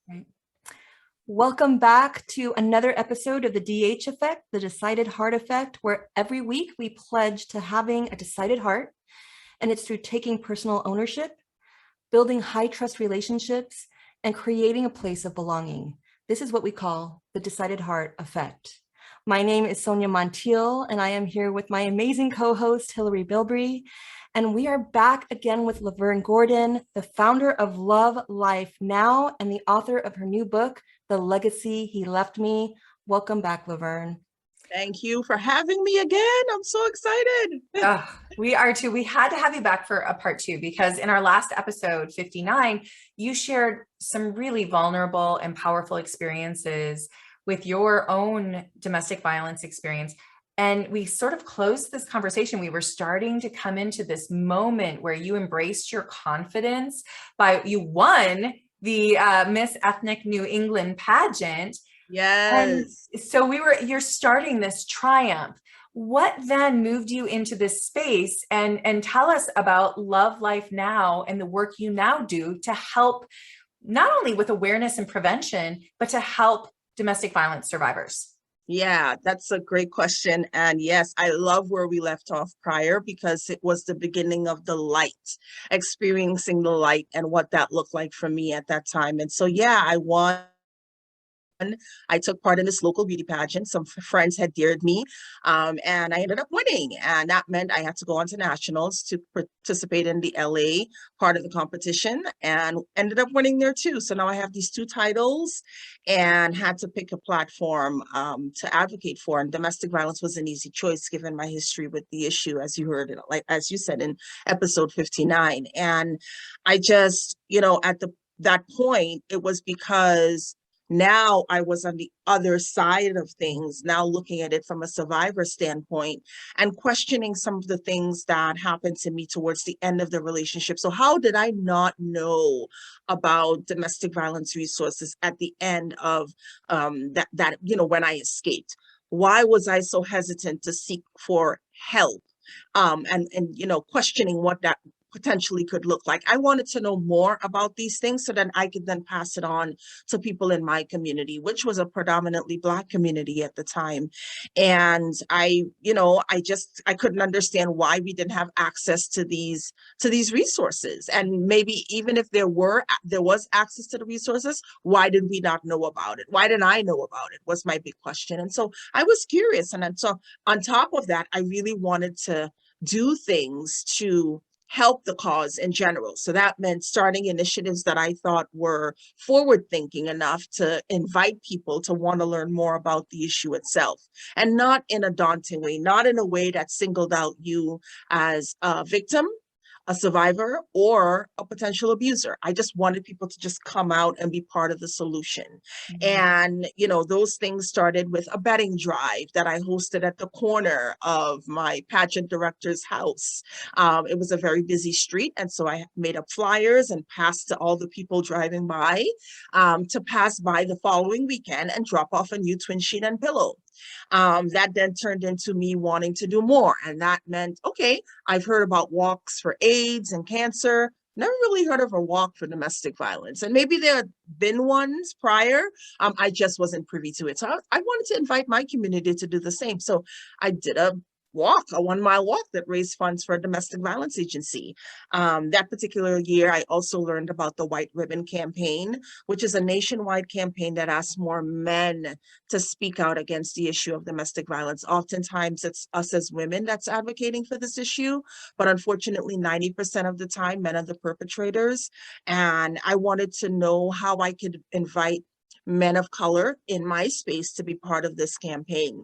Right. Welcome back to another episode of the DH Effect, the Decided Heart Effect, where every week we pledge to having a decided heart, and it's through taking personal ownership, building high trust relationships, and creating a place of belonging. This is what we call the Decided Heart Effect. My name is Sonia Montiel, and I am here with my amazing co-host, Hilary Bilbrey. And we are back again with Lovern Gordon, the founder of Love Life Now and the author of her new book, The Legacy He Left Me. Welcome back, Lovern. Thank you for having me again. I'm so excited. Oh, we are too. We had to have you back for a part two because in our last episode, 59, you shared some really vulnerable and powerful experiences with your own domestic violence experience. And we sort of closed this conversation. We were starting to come into this moment where you embraced your confidence you won the Miss Ethnic New England pageant. Yes. And so you're starting this triumph. What then moved you into this space, and tell us about Love Life Now and the work you now do to help not only with awareness and prevention, but to help domestic violence survivors? Yeah, that's a great question. And yes, I love where we left off prior because it was the beginning of the light, experiencing the light and what that looked like for me at that time. And so, yeah, I won. I took part in this local beauty pageant. Some friends had dared me, and I ended up winning. And that meant I had to go on to nationals to participate in the LA part of the competition, and ended up winning there too. So now I have these two titles and had to pick a platform to advocate for. And domestic violence was an easy choice given my history with the issue, as you heard, like as you said in episode 59. And I just, at that point, it was because now I was on the other side of things, now looking at it from a survivor standpoint and questioning some of the things that happened to me towards the end of the relationship. So how did I not know about domestic violence resources at the end of when I escaped? Why was I so hesitant to seek for help? And questioning what that potentially could look like. I wanted to know more about these things so that I could then pass it on to people in my community, which was a predominantly Black community at the time. And I couldn't understand why we didn't have access to these resources. And maybe even if there was access to the resources, why did we not know about it? Why didn't I know about it? Was my big question. And so I was curious. And so on top of that, I really wanted to do things to help the cause in general. So that meant starting initiatives that I thought were forward thinking enough to invite people to want to learn more about the issue itself, and not in a daunting way, not in a way that singled out you as a victim, a survivor, or a potential abuser. I just wanted people to just come out and be part of the solution. And, those things started with a bedding drive that I hosted at the corner of my pageant director's house. It was a very busy street. And so I made up flyers and passed to all the people driving by to pass by the following weekend and drop off a new twin sheet and pillow. That then turned into me wanting to do more. And that meant, okay, I've heard about walks for AIDS and cancer. Never really heard of a walk for domestic violence. And maybe there had been ones prior. I just wasn't privy to it. So I wanted to invite my community to do the same. So I did a 1-mile walk that raised funds for a domestic violence agency. That particular year, I also learned about the White Ribbon Campaign, which is a nationwide campaign that asks more men to speak out against the issue of domestic violence. Oftentimes, it's us as women that's advocating for this issue, but unfortunately, 90% of the time, men are the perpetrators. And I wanted to know how I could invite men of color in my space to be part of this campaign.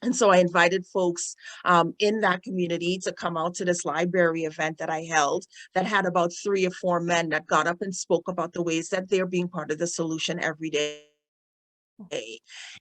And so I invited folks in that community to come out to this library event that I held that had about 3 or 4 men that got up and spoke about the ways that they're being part of the solution every day,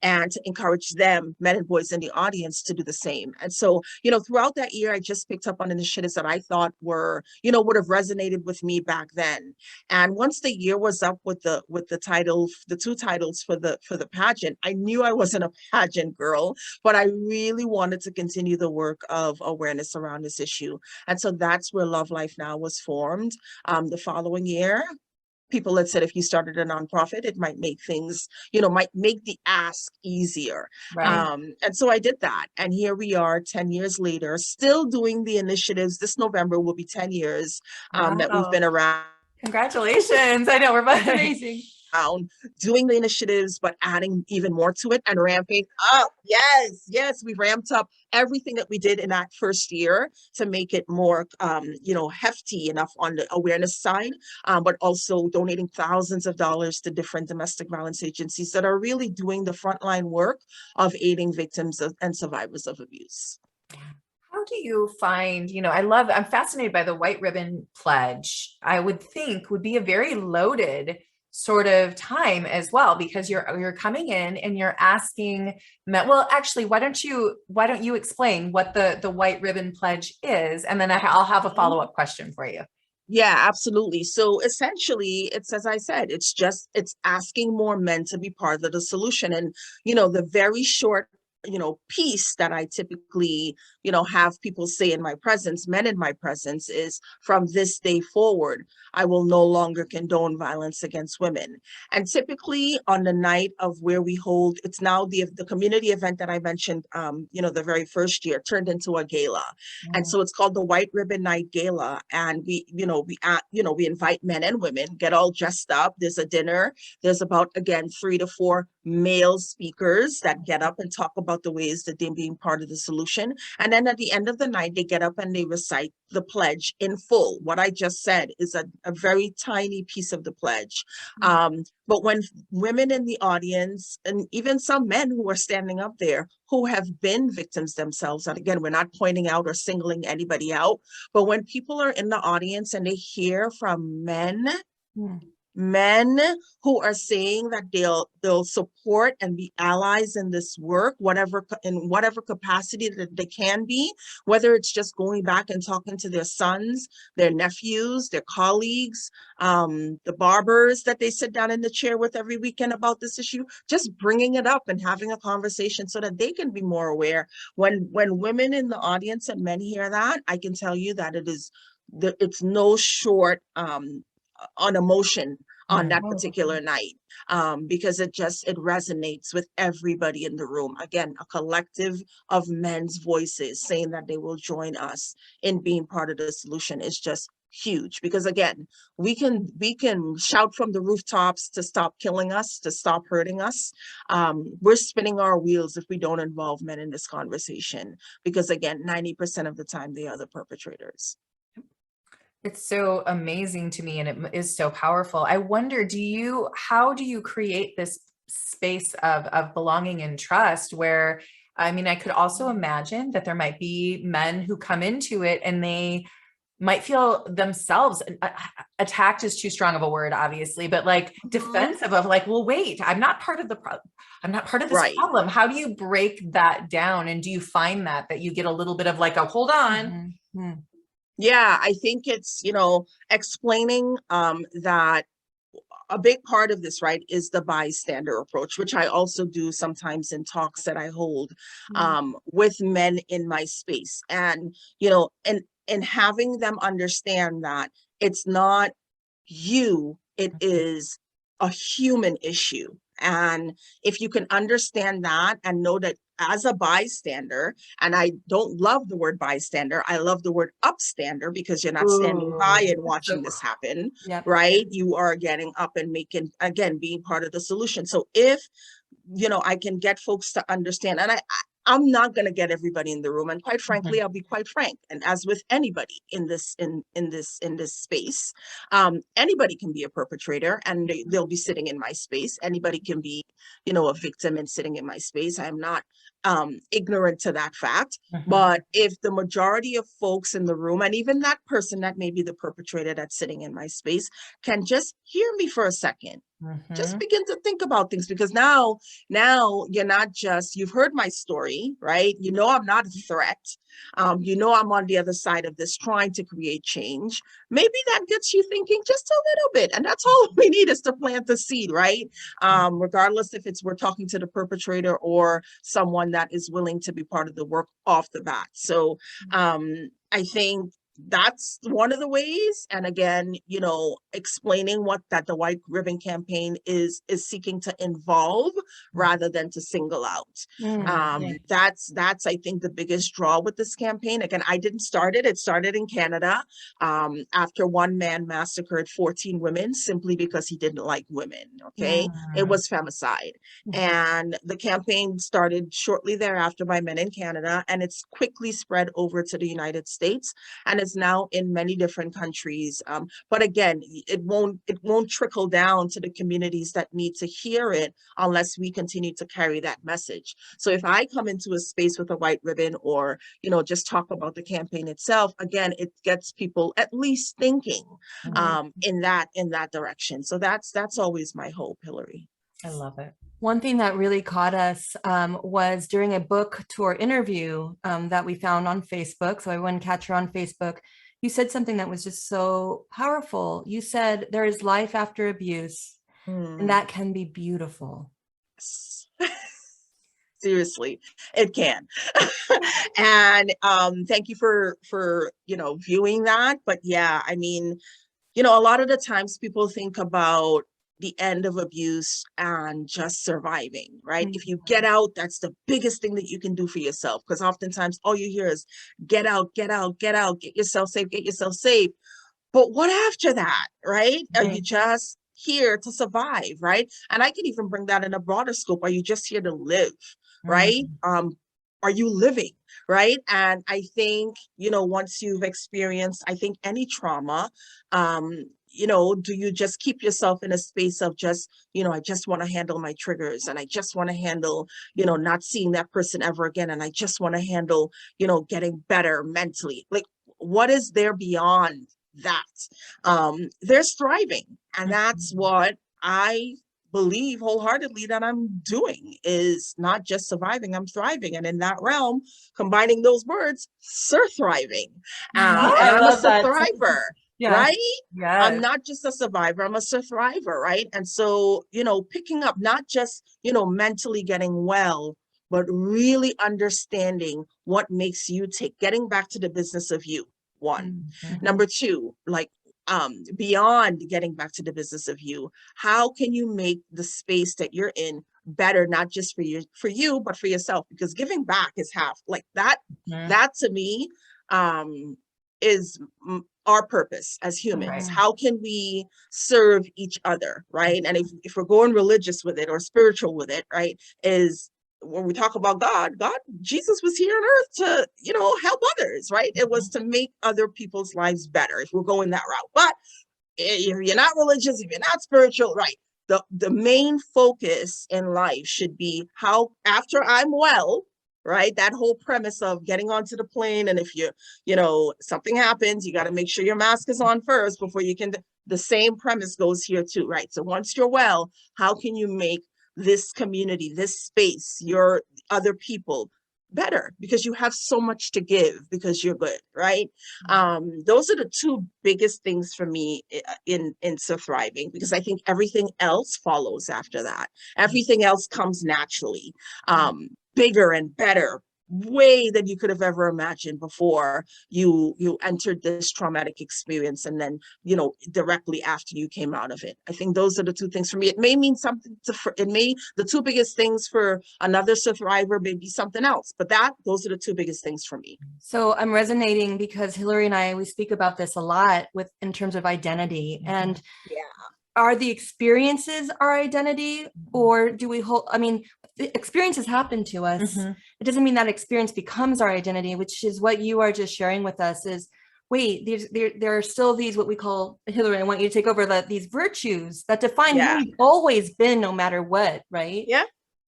and to encourage them, men and boys in the audience, to do the same. And so, throughout that year, I just picked up on initiatives that I thought were, would have resonated with me back then. And once the year was up with the title, the 2 titles for the pageant, I knew I wasn't a pageant girl, but I really wanted to continue the work of awareness around this issue. And so that's where Love Life Now was formed the following year. people had said if you started a nonprofit, it might make things, might make the ask easier. Right. And so I did that. And here we are 10 years later, still doing the initiatives. This November will be 10 years that we've been Wow. around. Congratulations. I know we're both Amazing. Doing the initiatives, but adding even more to it and ramping up. Yes, we ramped up everything that we did in that first year to make it more, hefty enough on the awareness side, but also donating thousands of dollars to different domestic violence agencies that are really doing the frontline work of aiding victims and survivors of abuse. How do you find, I'm fascinated by the white ribbon pledge. I would think would be a very loaded sort of time as well, because you're coming in and you're asking men, well, actually, why don't you explain what the white ribbon pledge is? And then I'll have a follow-up question for you. Yeah, absolutely. So essentially, it's, as I said, it's asking more men to be part of the solution. And, the very short, piece that I typically, have people say in my presence, men in my presence, is from this day forward, I will no longer condone violence against women. And typically on the night of where we hold, it's now the community event that I mentioned, the very first year turned into a gala. And so it's called the White Ribbon Night Gala. And we invite men and women, get all dressed up. There's a dinner. There's about, again, 3 to 4 male speakers that get up and talk about the ways that they're being part of the solution. And then at the end of the night, they get up and they recite the pledge in full. What I just said is a very tiny piece of the pledge. But when women in the audience, and even some men who are standing up there who have been victims themselves, and again, we're not pointing out or singling anybody out, but when people are in the audience and they hear from men who are saying that they'll support and be allies in this work, in whatever capacity that they can be, whether it's just going back and talking to their sons, their nephews, their colleagues, the barbers that they sit down in the chair with every weekend about this issue, just bringing it up and having a conversation so that they can be more aware. When women in the audience and men hear that, I can tell you that it's no short on emotion on that particular night, because it resonates with everybody in the room. Again, a collective of men's voices saying that they will join us in being part of the solution is just huge, because again, we can shout from the rooftops to stop killing us, to stop hurting us. We're spinning our wheels if we don't involve men in this conversation, because again, 90% of the time they are the perpetrators. It's so amazing to me, and it is so powerful. I wonder, how do you create this space of belonging and trust where, I could also imagine that there might be men who come into it and they might feel themselves attacked is too strong of a word, obviously, but like defensive of like, well, wait, I'm not part of the problem. I'm not part of this problem. How do you break that down? And do you find that you get a little bit of like a, hold on. Yeah, I think it's, explaining that a big part of this, right, is the bystander approach, which I also do sometimes in talks that I hold with men in my space. And, and having them understand that it's not you, it is a human issue. And if you can understand that and know that as a bystander, and I don't love the word bystander, I love the word upstander, because you're not standing by and watching this happen, right? You are getting up and being part of the solution. So if, I can get folks to understand, and I'm not going to get everybody in the room. And quite frankly, I'll be quite frank. And as with anybody in this space, anybody can be a perpetrator and they'll be sitting in my space. Anybody can be, a victim and sitting in my space. I'm not ignorant to that fact. But if the majority of folks in the room, and even that person that may be the perpetrator that's sitting in my space, can just hear me for a second, just begin to think about things, because now you're not just, you've heard my story, right? I'm not a threat. I'm on the other side of this trying to create change. Maybe that gets you thinking just a little bit. And that's all we need, is to plant the seed, right? Regardless if we're talking to the perpetrator or someone that is willing to be part of the work off the bat. So I think, that's one of the ways. And again, you know, explaining what that the White Ribbon Campaign is seeking to involve rather than to single out. That's I think the biggest draw with this campaign. Again, I didn't start it. It started in Canada after one man massacred 14 women simply because he didn't like women. Okay. It was femicide. And the campaign started shortly thereafter by men in Canada, and it's quickly spread over to the United States, and is now in many different countries. But again, it won't trickle down to the communities that need to hear it unless we continue to carry that message. So if I come into a space with a white ribbon, or, you know, just talk about the campaign itself, again, it gets people at least thinking in that direction. So that's always my hope, Hilary. I love it. One thing that really caught us was during a book tour interview that we found on Facebook. So I went and catch her on Facebook. You said something that was just so powerful. You said there is life after abuse, and that can be beautiful. Seriously, it can. And thank you for you know, viewing that. But yeah, I mean, you know, a lot of the times people think about the end of abuse and just surviving, right? If you get out, that's the biggest thing that you can do for yourself, because oftentimes all you hear is get out, get out, get out, get yourself safe, get yourself safe. But what after that, right? Are you just here to survive, right? And I can even bring that in a broader scope. Are you just here to live, right? Are you living, right? And I think, you know, once you've experienced, I think, any trauma, you know, do you just keep yourself in a space of just, you know, I just want to handle my triggers, and I just want to handle, you know, not seeing that person ever again, and I just want to handle, you know, getting better mentally? Like, what is there beyond that? There's thriving, and that's what I believe wholeheartedly that I'm doing, is not just surviving, I'm thriving. And in that realm, combining those words, sur-thriving. And I'm a sur-thriver. Right? Yes. I'm not just a survivor, I'm a sur-thriver, right? And so, you know, picking up, not just, you know, mentally getting well, but really understanding what makes you tick, getting back to the business of you, one. Number two, like, beyond getting back to the business of you, how can you make the space that you're in better, not just for you, but for yourself? Because giving back is half, like that, that to me, is our purpose as humans. How can we serve each other, right? And if we're going religious with it or spiritual with it, right, is when we talk about God, Jesus was here on earth to, you know, help others, right? It was to make other people's lives better, if we're going that route. But if you're not religious, if you're not spiritual, right, the main focus in life should be how, after I'm well, right, that whole premise of getting onto the plane, and if you know, something happens, you got to make sure your mask is on first before you can, the same premise goes here too, right? So once you're well, how can you make this community, this space, your other people better, because you have so much to give, because you're good, right? Those are the two biggest things for me in sur-thriving, because I think everything else follows after that. Everything else comes naturally, bigger and better, way than you could have ever imagined before you entered this traumatic experience, and then, you know, directly after you came out of it. I think those are the two things for me. It may mean something the two biggest things for another sur-thriver may be something else, but those are the two biggest things for me. So I'm resonating because Hilary and I, we speak about this a lot in terms of identity. And are the experiences our identity, or do we hold, I mean, the experiences happen to us. It doesn't mean that experience becomes our identity, which is what you are just sharing with us, is, wait, there are still these, what we call, Hilary, I want you to take over, these virtues that define who you've always been, no matter what, right?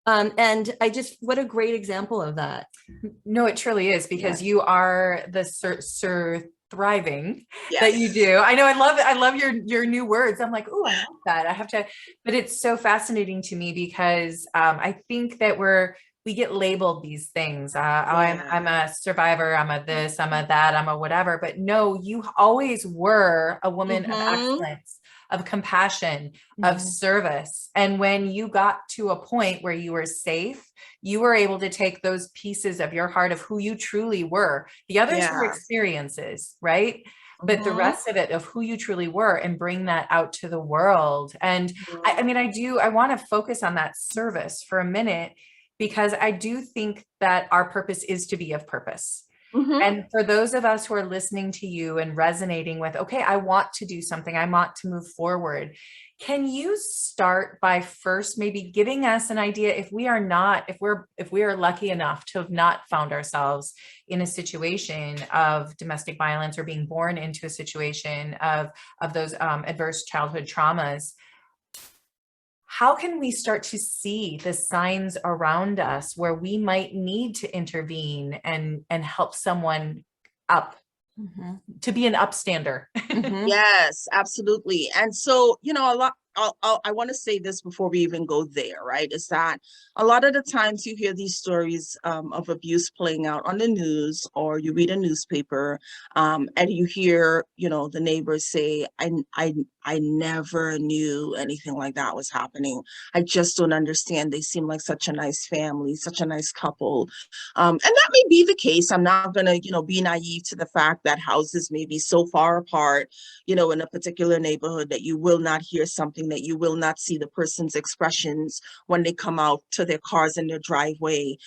And what a great example of that. No, it truly is, because you are the thriving that you do. I know. I love your new words. I'm like, oh, I love that. I have to, but it's so fascinating to me, because I think that we get labeled these things. I'm a survivor. I'm a this, I'm a that, I'm a whatever. But no, you always were a woman of excellence, of compassion, of service. And when you got to a point where you were safe, you were able to take those pieces of your heart of who you truly were. The others were Yeah. experiences, right? But the rest of it of who you truly were, and bring that out to the world. And I mean, I want to focus on that service for a minute, because I do think that our purpose is to be of purpose. And for those of us who are listening to you and resonating with, okay, I want to do something, I want to move forward. Can you start by first maybe giving us an idea, if we are lucky enough to have not found ourselves in a situation of domestic violence, or being born into a situation of those adverse childhood traumas, how can we start to see the signs around us where we might need to intervene and help someone up, to be an upstander? Yes, absolutely. And so, you know, I want to say this before we even go there, right? Is that a lot of the times you hear these stories of abuse playing out on the news, or you read a newspaper, and you hear, you know, the neighbors say, I never knew anything like that was happening. I just don't understand. They seem like such a nice family, such a nice couple. And that may be the case. I'm not going to, you know, be naive to the fact that houses may be so far apart, you know, in a particular neighborhood, that you will not hear something, that you will not see the person's expressions when they come out to their cars in their driveway,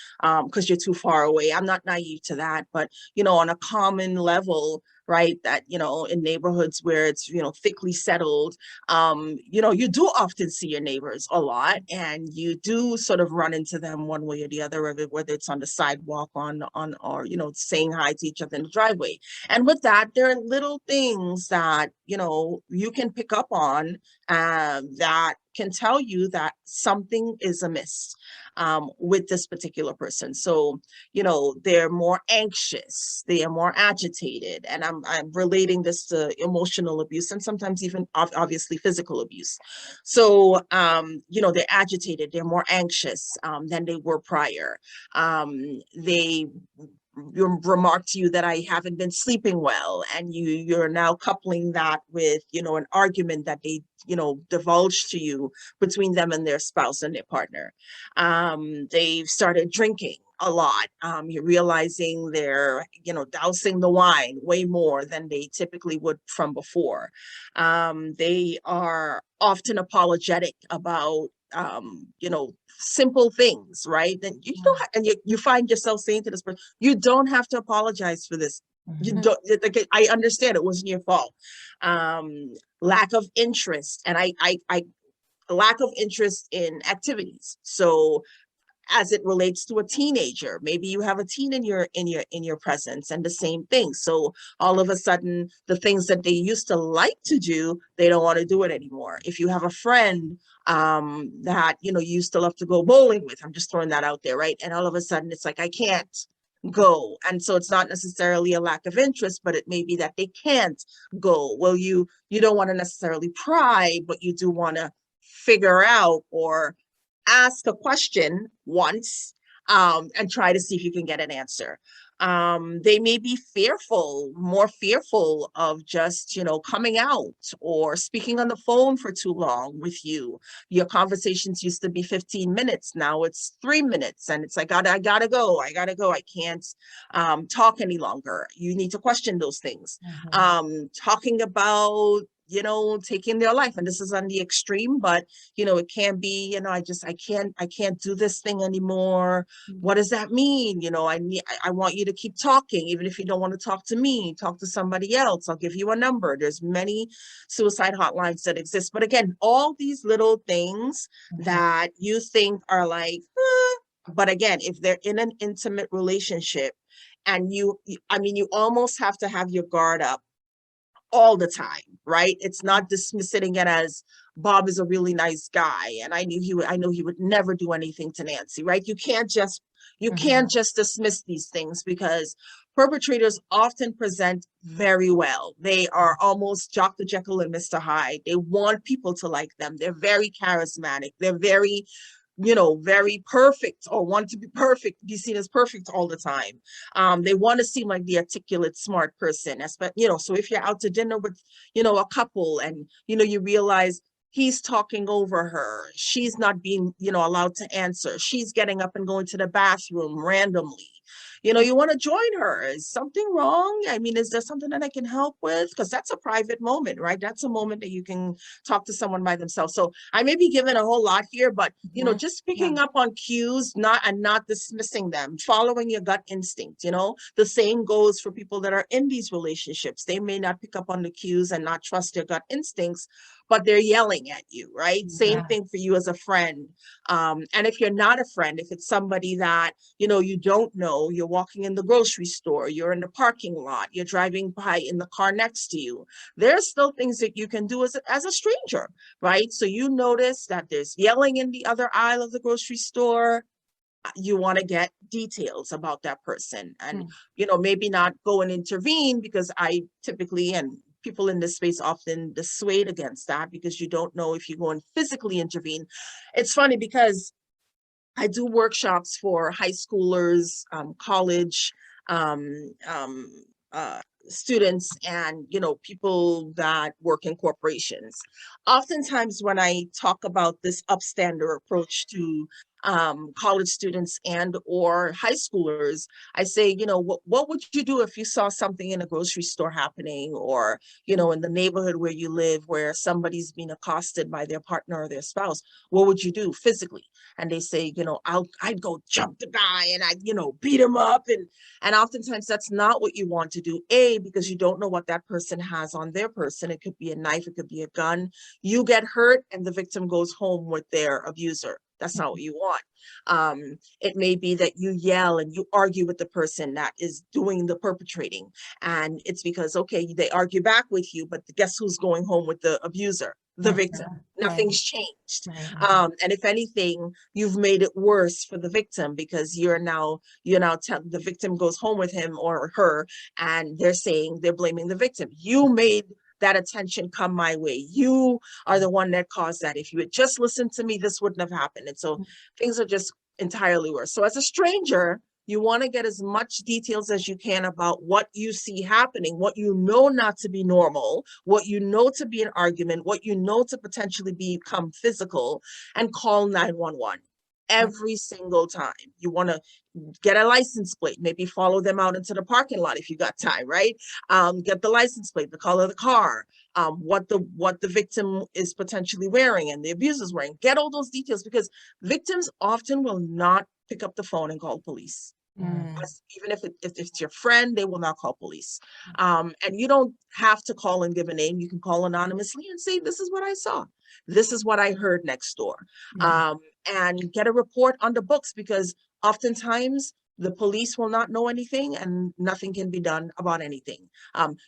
because you're too far away. I'm not naive to that. But, you know, on a common level, right, that, you know, in neighborhoods where it's, you know, thickly settled, you know, you do often see your neighbors a lot, and you do sort of run into them one way or the other, whether it's on the sidewalk, or, you know, saying hi to each other in the driveway. And with that, there are little things that, you know, you can pick up on that can tell you that something is amiss with this particular person. So, you know, they're more anxious, they are more agitated, and I'm relating this to emotional abuse, and sometimes even obviously physical abuse. So, you know, they're agitated, they're more anxious than they were prior. They remark to you that I haven't been sleeping well, and you're now coupling that with, you know, an argument that they, you know, divulged to you between them and their spouse and their partner. They've started drinking a lot. You're realizing they're, you know, dousing the wine way more than they typically would from before. They are often apologetic about, you know, simple things, right? Then you don't, and you find yourself saying to this person, you don't have to apologize for this. You don't, like, I understand it wasn't your fault. Lack of interest, and I lack of interest in activities. So as it relates to a teenager, maybe you have a teen in your presence, and the same thing. So all of a sudden, the things that they used to like to do, they don't want to do it anymore. If you have a friend that, you know, you used to love to go bowling with, I'm just throwing that out there, right? And all of a sudden it's like, I can't go. And so it's not necessarily a lack of interest, but it may be that they can't go. Well, you don't want to necessarily pry, but you do want to figure out or ask a question once and try to see if you can get an answer. They may be more fearful of just, you know, coming out or speaking on the phone for too long with you. Your conversations used to be 15 minutes. Now it's 3 minutes. And it's like, I gotta go. I can't talk any longer. You need to question those things. Talking about, you know, taking their life. And this is on the extreme, but, you know, it can be, you know, I can't do this thing anymore. What does that mean? You know, I want you to keep talking, even if you don't want to talk to me, talk to somebody else. I'll give you a number. There's many suicide hotlines that exist. But again, all these little things that you think are like, but again, if they're in an intimate relationship, and you almost have to have your guard up all the time, right? It's not dismissing it as Bob is a really nice guy, and I know he would never do anything to Nancy, right? You can't just dismiss these things, because perpetrators often present very well. They are almost Dr. Jekyll and Mr. Hyde. They want people to like them. They're very charismatic. They're very very perfect or want to be perfect, be seen as perfect all the time. They want to seem like the articulate, smart person. So if you're out to dinner with, a couple and, you realize he's talking over her, she's not being, allowed to answer, she's getting up and going to the bathroom randomly. You want to join her. Is something wrong? I mean, is there something that I can help with? Because that's a private moment, right? That's a moment that you can talk to someone by themselves. So I may be giving a whole lot here, but just picking up on cues, not dismissing them, following your gut instinct. The same goes for people that are in these relationships. They may not pick up on the cues and not trust their gut instincts, but they're yelling at you, right? Same thing for you as a friend. And if you're not a friend, if it's somebody that, you don't know, you're walking in the grocery store, you're in the parking lot, you're driving by in the car next to you, there's still things that you can do as a stranger, right? So you notice that there's yelling in the other aisle of the grocery store. You want to get details about that person and, maybe not go and intervene, because I typically, and people in this space often dissuade against that, because you don't know if you go and physically intervene. It's funny because I do workshops for high schoolers, college students, and people that work in corporations. Oftentimes when I talk about this upstander approach to college students and or high schoolers, I say, what would you do if you saw something in a grocery store happening, or in the neighborhood where you live, where somebody's being accosted by their partner or their spouse? What would you do physically? And they say, I'd go jump the guy and I'd, beat him up. And oftentimes that's not what you want to do. Because you don't know what that person has on their person. It could be a knife, it could be a gun. You get hurt and the victim goes home with their abuser. That's not what you want. It may be that you yell and you argue with the person that is doing the perpetrating. And it's because, they argue back with you, but guess who's going home with the abuser? The victim. Nothing's changed. And if anything, you've made it worse for the victim, because you're now the victim goes home with him or her, and they're blaming the victim. You made that attention come my way. You are the one that caused that. If you had just listened to me, this wouldn't have happened. And so things are just entirely worse. So as a stranger, you want to get as much details as you can about what you see happening, what you know not to be normal, what you know to be an argument, what you know to potentially become physical, and call 911. Every single time. You want to get a license plate, maybe follow them out into the parking lot if you got time, right? Get the license plate, the color of the car, what the victim is potentially wearing and the abuser's wearing. Get all those details, because victims often will not pick up the phone and call police. Even if it's your friend, they will not call police. And you don't have to call and give a name. You can call anonymously and say, this is what I saw. This is what I heard next door. And get a report on the books, because oftentimes the police will not know anything and nothing can be done about anything.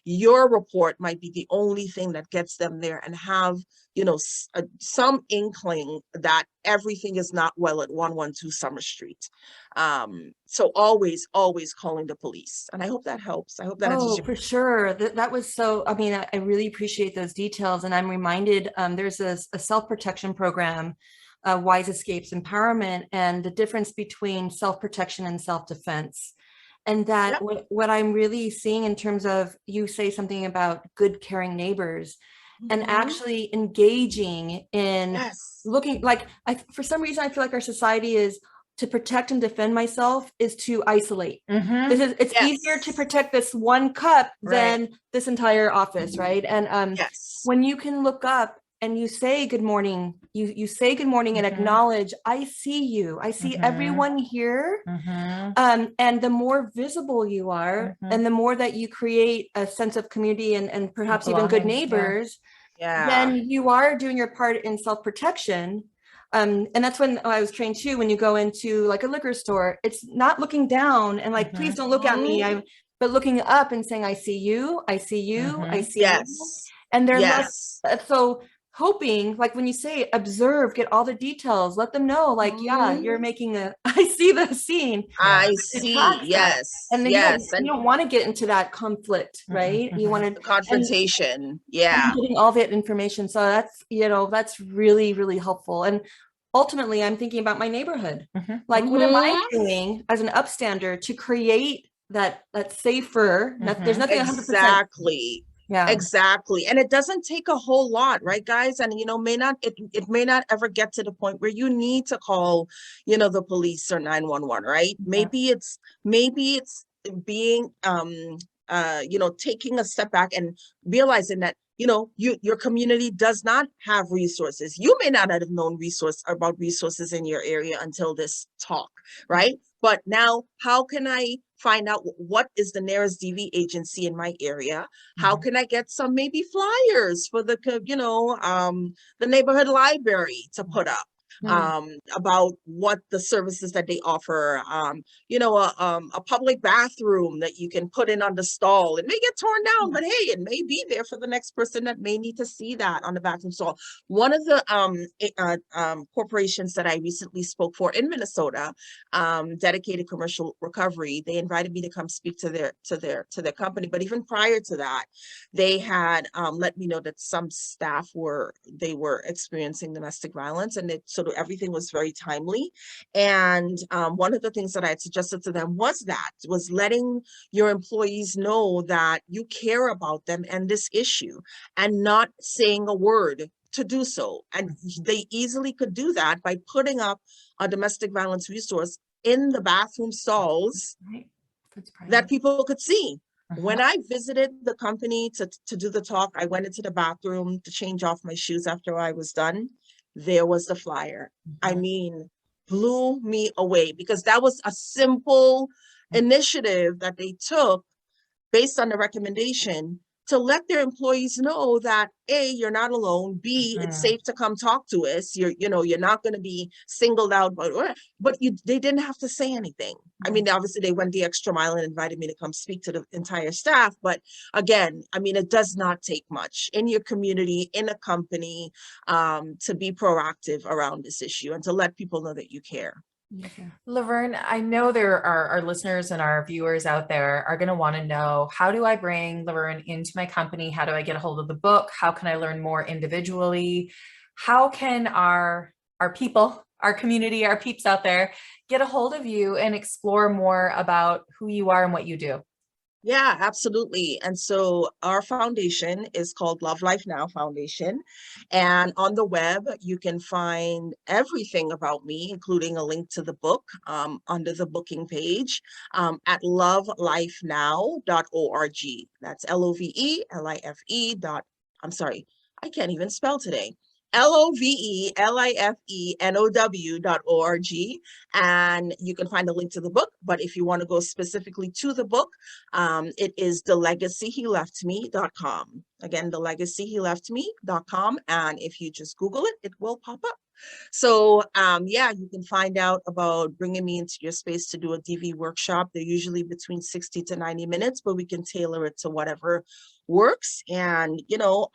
Your report might be the only thing that gets them there and have, some inkling that everything is not well at 112 Summer Street. So always calling the police. And I hope that helps. I hope that answers your for sure. That was so, I really appreciate those details. And I'm reminded, there's a self-protection program, Wise Escapes Empowerment, and the difference between self-protection and self-defense. And that what I'm really seeing in terms of, you say something about good, caring neighbors, and actually engaging in looking like, for some reason, I feel like our society is, to protect and defend myself is to isolate. It's easier to protect this one cup than this entire office, right? And when you can look up and you say good morning, you say good morning and acknowledge, I see you, I see everyone here. And the more visible you are, and the more that you create a sense of community and perhaps even good neighbors, then you are doing your part in self-protection. And that's when I was trained too, when you go into like a liquor store, it's not looking down and like, please don't look at me, but looking up and saying, I see you, I see you, I see you. And they're less, so hoping, like when you say observe, get all the details, let them know, like, you're making I see the scene. I see, and then you don't want to get into that conflict, right? You want to confrontation, and getting all that information. So that's, that's really, really helpful. And ultimately I'm thinking about my neighborhood. Mhm. Like, what am I Mhm. doing as an upstander to create that safer, there's Mhm. nothing 100%. Exactly. Yeah. Exactly. And it doesn't take a whole lot, right, guys? And it may not ever get to the point where you need to call, the police or 911, right? Yeah. Maybe it's being taking a step back and realizing that your community does not have resources. You may not have known about resources in your area until this talk, right? But now, how can I find out what is the nearest DV agency in my area? How Mhm. can I get some maybe flyers for the neighborhood library to put up about what the services that they offer? A public bathroom that you can put in on the stall. It may get torn down, but hey, it may be there for the next person that may need to see that on the bathroom stall. One of the corporations that I recently spoke for in Minnesota, Dedicated Commercial Recovery, they invited me to come speak to their company. But even prior to that, they had let me know that some staff were experiencing domestic violence, and sort of everything was very timely. And one of the things that I had suggested to them was letting your employees know that you care about them and this issue, and not saying a word to do so. And they easily could do that by putting up a domestic violence resource in the bathroom stalls Right. That's that brilliant. people could see. Mhm. When I visited the company to do the talk, I went into the bathroom to change off my shoes after I was done. There was the flyer. I Mhm. mean, blew me away, because that was a simple initiative that they took based on the recommendation to let their employees know that A, you're not alone, B, it's Mhm. safe to come talk to us. You're not going to be singled out, but they didn't have to say anything. I mean, obviously they went the extra mile and invited me to come speak to the entire staff. But again, I mean, it does not take much in your community, in a company, to be proactive around this issue and to let people know that you care. Lovern, I know there are our listeners and our viewers out there are going to want to know, how do I bring Lovern into my company? How do I get a hold of the book? How can I learn more individually? How can our people, our community, our peeps out there get a hold of you and explore more about who you are and what you do? Yeah, absolutely. And so our foundation is called Love Life Now Foundation. And on the web, you can find everything about me, including a link to the book under the booking page at lovelifenow.org. That's LOVELIFE dot, I'm sorry, I can't even spell today. LOVELIFENOW.org. And you can find a link to the book. But if you want to go specifically to the book, it is thelegacyheleftme.com. Again, thelegacyheleftme.com. And if you just Google it, it will pop up. So you can find out about bringing me into your space to do a DV workshop. They're usually between 60 to 90 minutes, but we can tailor it to whatever works. And,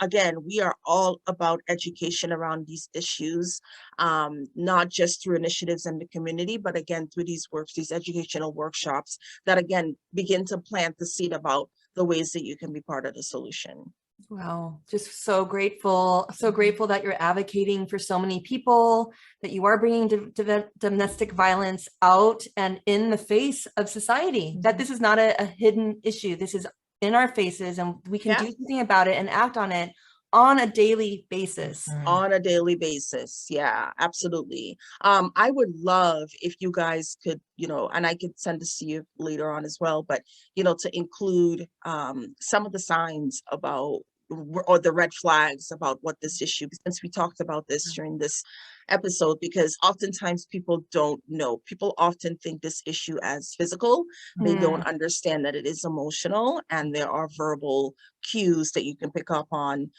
again, we are all about education around these issues, not just through initiatives in the community, but again, through these educational workshops that, again, begin to plant the seed about the ways that you can be part of the solution. Wow, just so grateful that you're advocating for so many people, that you are bringing domestic violence out and in the face of society, that this is not a hidden issue. This is in our faces, and we can do something about it and act on it on a daily basis. On a daily basis. Yeah, absolutely. I would love if you guys could, and I could send this to you later on as well, but, to include some of the signs about, or the red flags about what this issue, since we talked about this during this episode, because oftentimes people don't know. People often think this issue as physical. They don't understand that it is emotional, and there are verbal cues that you can pick up on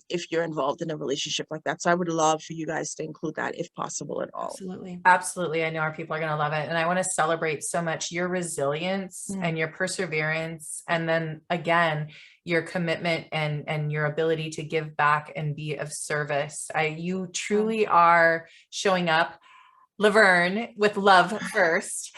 if you're involved in a relationship like that. So I would love for you guys to include that if possible at all. Absolutely. Absolutely. I know our people are going to love it. And I want to celebrate so much your resilience and your perseverance. And then again, your commitment and your ability to give back and be of service. You truly are showing up, Lovern, with love first,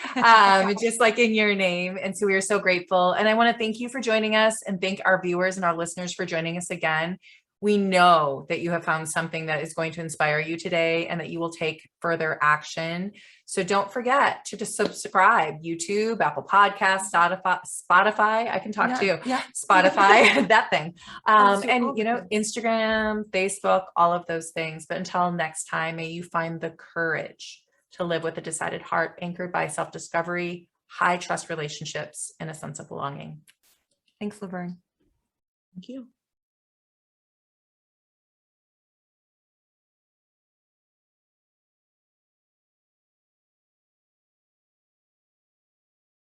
just like in your name. And so we are so grateful. And I want to thank you for joining us, and thank our viewers and our listeners for joining us again. We know that you have found something that is going to inspire you today and that you will take further action. So don't forget to just subscribe, YouTube, Apple Podcasts, Spotify. I can talk too. Yeah. Spotify, that thing. Let's do all And, the you know, things. Instagram, Facebook, all of those things. But until next time, may you find the courage to live with a decided heart anchored by self-discovery, high trust relationships, and a sense of belonging. Thanks, Lovern. Thank you.